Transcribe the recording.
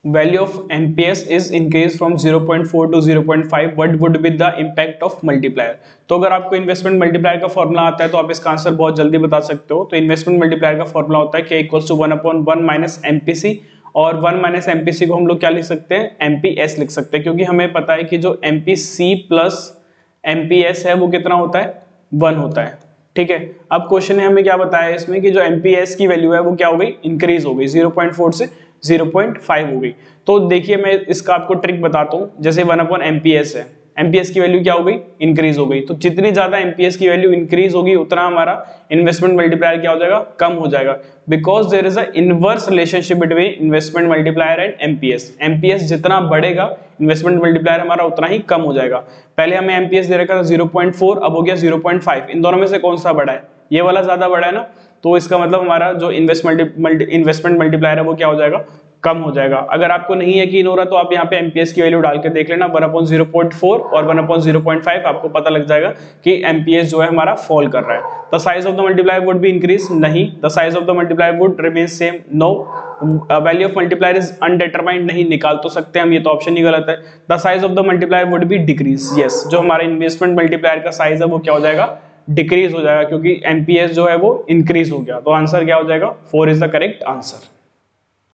Value of MPS is increase from 0.4 to 0.5, what would be the impact of multiplier. तो अगर आपको investment multiplier का formula आता है तो आप इसका आंसर बहुत जल्दी बता सकते हो। तो इन्वेस्टमेंट मल्टीप्लायर का फॉर्मूला होता है k equals to 1/1 minus MPC, और 1 माइनस एमपीसी को हम लोग क्या लिख सकते हैं, एमपीएस लिख सकते हैं, क्योंकि हमें पता है कि जो एमपीसी प्लस एमपीएस है वो कितना होता है, 1 होता है। ठीक है, अब क्वेश्चन ने हमें क्या बताया इसमें कि जो एमपीएस की वैल्यू है वो क्या हो गई, इंक्रीज हो गई, 0.4 से 0.5 हो गई। तो देखिए मैं इसका आपको ट्रिक बताता हूं। जैसे 1/एमपीएस है, एमपीएस की वैल्यू क्या हो गई, इंक्रीज हो गई। तो जितनी ज्यादा एमपीएस की वैल्यू इंक्रीज होगी उतना हमारा इन्वेस्टमेंट मल्टीप्लायर क्या हो जाएगा, कम हो जाएगा, because there is a inverse relationship between investment multiplier and MPS. MPS जितना बढ़ेगा इन्वेस्टमेंट मल्टीप्लायर हमारा उतना ही कम हो जाएगा। पहले हमें एमपीएस दे रखा था 0.4, अब हो गया 0.5। इन दोनों में से कौन सा बड़ा है, ये वाला ज्यादा बड़ा है ना, तो इसका मतलब हमारा जो इन्वेस्टमेंट मल्टीप्लायर है वो क्या हो जाएगा, कम हो जाएगा। अगर आपको नहीं यकीन हो रहा तो आप यहाँ पे एमपीएस की वैल्यू डाल के देख लेना, 1/0.4 और 1/0.5, आपको पता लग जाएगा कि एमपीएस जो है हमारा फॉल कर रहा है। The size of the multiplier would be increase, नहीं, the size of the multiplier would remain same, no. Value of multiplier is undetermined, नहीं, निकाल तो सकते हैं हम, ये तो ऑप्शन ही गलत है। The size of the multiplier would be decrease, yes, जो हमारा इन्वेस्टमेंट मल्टीप्लायर का साइज है वो क्या हो जाएगा, डिक्रीज हो जाएगा, क्योंकि एमपीएस जो है वो इंक्रीज हो गया। तो आंसर क्या हो जाएगा, 4 इज द करेक्ट आंसर।